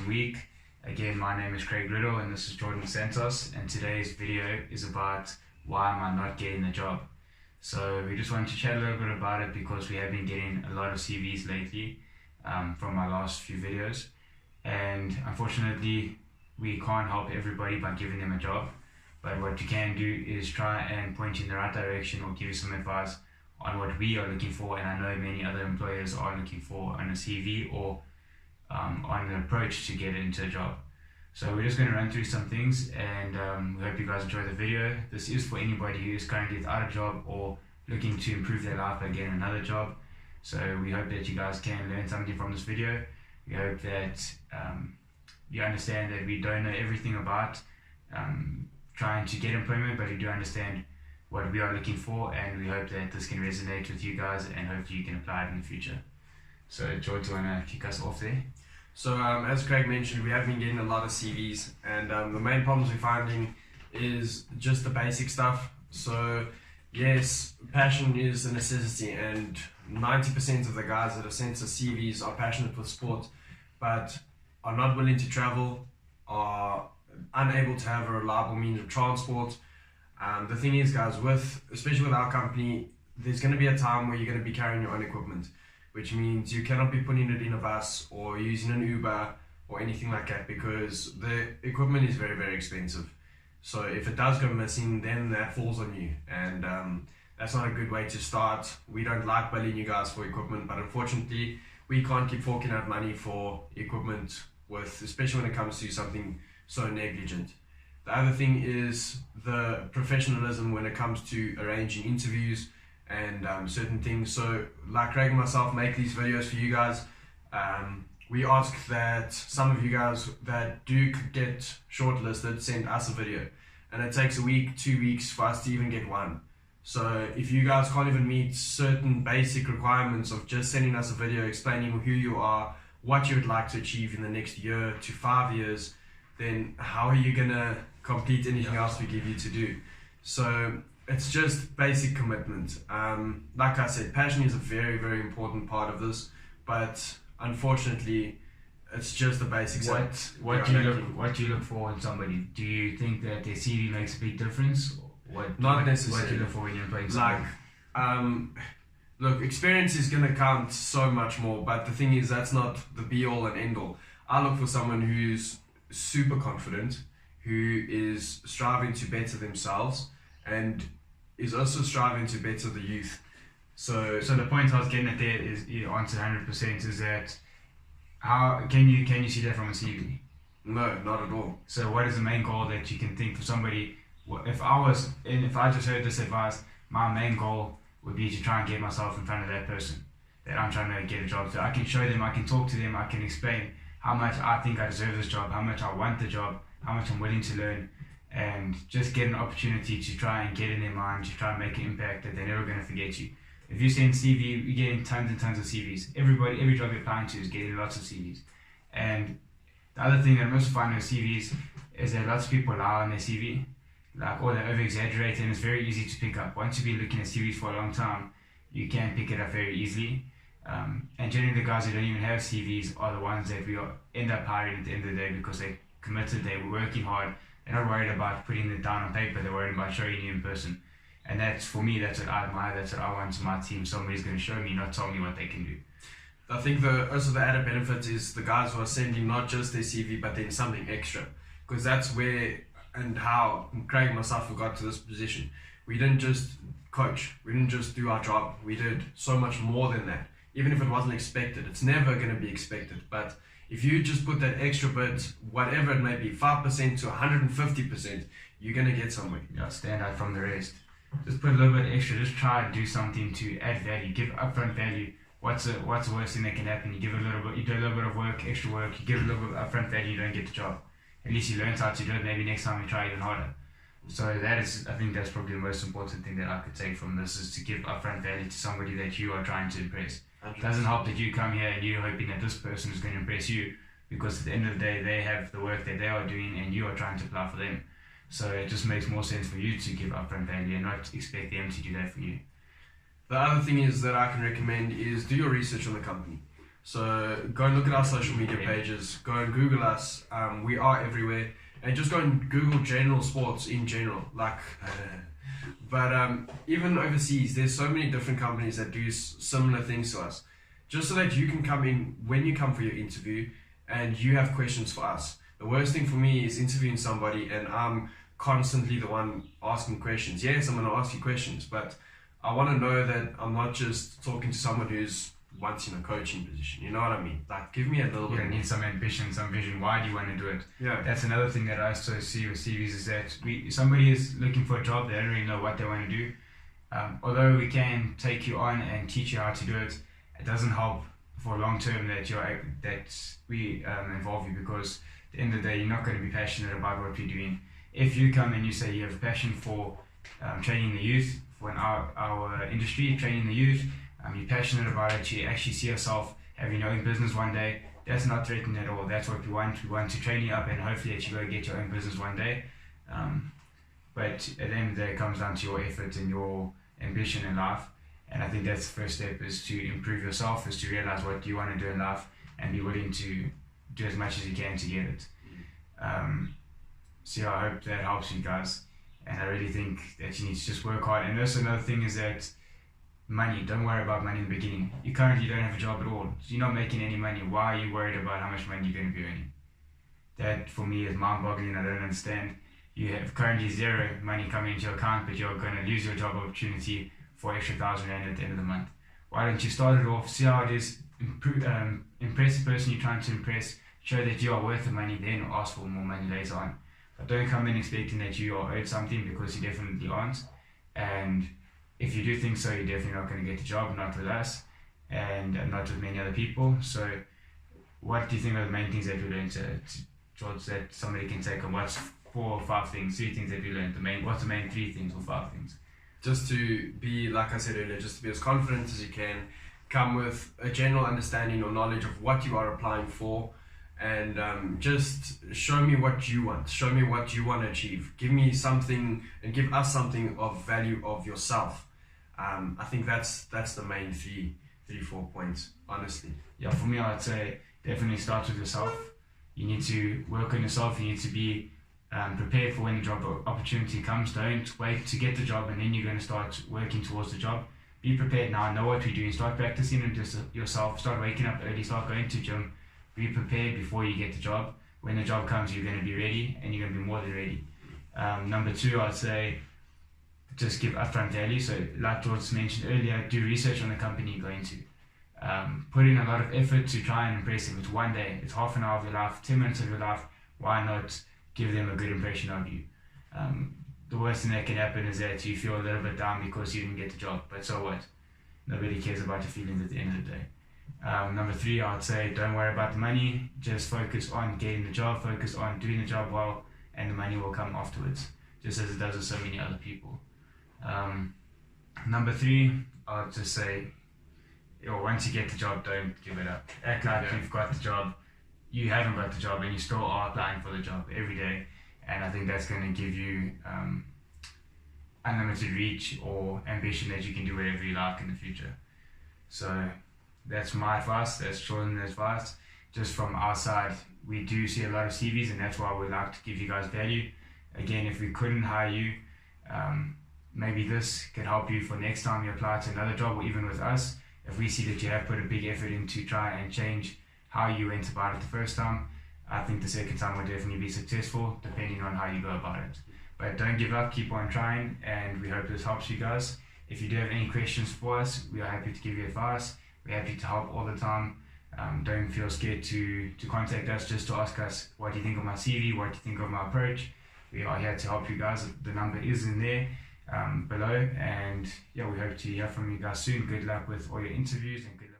week. Again, my name is Craig Riddle and this is Jordan Santos, and today's video is about why am I not getting the job. So we just wanted to chat a little bit about it because we have been getting a lot of CVs lately from my last few videos, and unfortunately we can't help everybody by giving them a job, but what you can do is try and point you in the right direction or give you some advice on what we are looking for, and I know many other employers are looking for on a CV or on an approach to get into a job. So we're just going to run through some things, and we hope you guys enjoy the video. This is for anybody who is currently without a job or looking to improve their life by getting another job. So we hope that you guys can learn something from this video. We hope that you understand that we don't know everything about trying to get employment, but we do understand what we are looking for, and we hope that this can resonate with you guys and hopefully you can apply it in the future. So George, do you want to kick us off there? So as Craig mentioned, we have been getting a lot of CVs, and the main problems we're finding is just the basic stuff. So yes, passion is a necessity, and 90% of the guys that have sent us CVs are passionate with sport, but are not willing to travel, are unable to have a reliable means of transport. The thing is, guys, especially with our company, there's going to be a time where you're going to be carrying your own equipment, which means you cannot be putting it in a bus or using an Uber or anything like that, because the equipment is very, very expensive. So if it does go missing, then that falls on you, and that's not a good way to start. We don't like billing you guys for equipment, but unfortunately we can't keep forking out money for equipment, especially when it comes to something so negligent. The other thing is the professionalism when it comes to arranging interviews and certain things. So like Craig and myself make these videos for you guys. We ask that some of you guys that do get shortlisted send us a video, and it takes a week, 2 weeks for us to even get one. So if you guys can't even meet certain basic requirements of just sending us a video explaining who you are, what you would like to achieve in the next year to 5 years, then how are you gonna complete anything else we give you to do? So it's just basic commitment. Like I said, passion is a very, very important part of this, but unfortunately it's just the basics. What do you look for in somebody? Do you think that their CV makes a big difference? Not necessarily. What do you look for when you're playing somebody? Look, experience is going to count so much more, but the thing is, that's not the be all and end all. I look for someone who's super confident, who is striving to better themselves, and is also striving to better the youth. So the point I was getting at there is, you answered 100%, is that how can you see that from a CV? No, not at all. So what is the main goal that you can think for somebody? If I just heard this advice, my main goal would be to try and get myself in front of that person that I'm trying to get a job to. I can show them, I can talk to them, I can explain how much I think I deserve this job, how much I want the job, how much I'm willing to learn, and just get an opportunity to try and get in their mind, to try and make an impact that they're never going to forget you. If you send CV, you're getting tons and tons of CVs. Every job you're applying to is getting lots of CVs. And the other thing that I'm also finding with CVs is that lots of people lie on their CV, or they over-exaggerate, and it's very easy to pick up. Once you've been looking at CVs for a long time, you can pick it up very easily. And generally the guys who don't even have CVs are the ones that we end up hiring at the end of the day, because they're committed, they're working hard, they're not worried about putting it down on paper, they're worried about showing you in person. And that's, for me, that's what I admire, that's what I want to my team. Somebody's going to show me, not tell me what they can do. I think also the added benefit is the guys who are sending not just their CV, but then something extra, because that's where and how Craig and myself got to this position. We didn't just coach, we didn't just do our job, we did so much more than that. Even if it wasn't expected, it's never going to be expected, but if you just put that extra bit, whatever it may be, 5% to 150%, you're going to get somewhere. Yeah, stand out from the rest. Just put a little bit extra, just try and do something to add value, give upfront value. What's the worst thing that can happen? You do a little bit of work, extra work, you give a little bit of upfront value, you don't get the job. At least you learn how to do it, maybe next time you try even harder. So I think that's probably the most important thing that I could take from this, is to give upfront value to somebody that you are trying to impress. 100%. It doesn't help that you come here and you're hoping that this person is going to impress you, because at the end of the day they have the work that they are doing and you are trying to apply for them. So it just makes more sense for you to give upfront value and not expect them to do that for you. The other thing is that I can recommend is do your research on the company. So go and look at our social media pages. Go and Google us. We are everywhere. And just go and Google general sports in general. But even overseas, there's so many different companies that do similar things to us. Just so that you can come in when you come for your interview and you have questions for us. The worst thing for me is interviewing somebody and I'm constantly the one asking questions. Yes, I'm going to ask you questions, but I want to know that I'm not just talking to someone who's once in a coaching position. You know what I mean? Like, give me a little bit. You need some ambition, some vision. Why do you want to do it? Yeah. That's another thing that I also see with CVs is that somebody is looking for a job, they don't really know what they want to do. Although we can take you on and teach you how to do it, it doesn't help for long term that we involve you, because at the end of the day, you're not going to be passionate about what we're doing. If you come and you say you have a passion for training the youth, for our industry, training the youth, you're passionate about it, you actually see yourself having your own business one day, that's not threatened at all. That's what we want. We want to train you up and hopefully that you go get your own business one day. But at the end of the day, it comes down to your effort and your ambition in life. And I think that's the first step, is to improve yourself, is to realize what you want to do in life and be willing to do as much as you can to get it. So yeah, I hope that helps you guys. And I really think that you need to just work hard. And also another thing is that money, don't worry about money in the beginning. You currently don't have a job at all. So you're not making any money. Why are you worried about how much money you're going to be earning? That for me is mind-boggling. I don't understand. You have currently zero money coming into your account, but you're going to lose your job opportunity for extra R1,000 at the end of the month. Why don't you start it off, see how it is, impress the person you're trying to impress, show that you are worth the money, then ask for more money later on. But don't come in expecting that you are owed something, because you definitely aren't. And if you do think so, you're definitely not going to get the job, not with us, and not with many other people. So what do you think are the main things that we learned, George, that somebody can take on? What's 4 or 5 things, 3 things that we learned? What's the main 3 things or 5 things? Just to be, like I said earlier, just to be as confident as you can, come with a general understanding or knowledge of what you are applying for, and just show me what you want. Show me what you want to achieve. Give me something and give us something of value of yourself. I think that's the main 3-4 points, honestly. Yeah, for me, I'd say definitely start with yourself. You need to work on yourself. You need to be prepared for when the job opportunity comes. Don't wait to get the job and then you're going to start working towards the job. Be prepared now. Know what we're doing. Start practicing it yourself. Start waking up early. Start going to gym. Be prepared before you get the job. When the job comes, you're going to be ready, and you're going to be more than ready. Number 2, I'd say just give upfront value. So like George mentioned earlier, do research on the company you're going to. Put in a lot of effort to try and impress them. It's one day. It's half an hour of your life, 10 minutes of your life. Why not give them a good impression of you? The worst thing that can happen is that you feel a little bit down because you didn't get the job. But so what? Nobody cares about your feelings at the end of the day. Number 3, I would say don't worry about the money. Just focus on getting the job. Focus on doing the job well, and the money will come afterwards, just as it does with so many other people. Number 3, I would just say, once you get the job, don't give it up. Act like you've got the job. You haven't got the job, and you still are applying for the job every day. And I think that's going to give you unlimited reach or ambition that you can do whatever you like in the future. So that's my advice. That's Jordan's advice. Just from our side, we do see a lot of CVs, and that's why we like to give you guys value. Again, if we couldn't hire you, maybe this could help you for next time you apply to another job, or even with us. If we see that you have put a big effort in to try and change how you went about it the first time, I think the second time will definitely be successful, depending on how you go about it. But don't give up, keep on trying, and we hope this helps you guys. If you do have any questions for us, we are happy to give you advice. We're happy to help all the time. Don't feel scared to contact us, just to ask us, what do you think of my CV, what do you think of my approach? We are here to help you guys. The number is in there below, and yeah, we hope to hear from you guys soon. Good luck with all your interviews, and good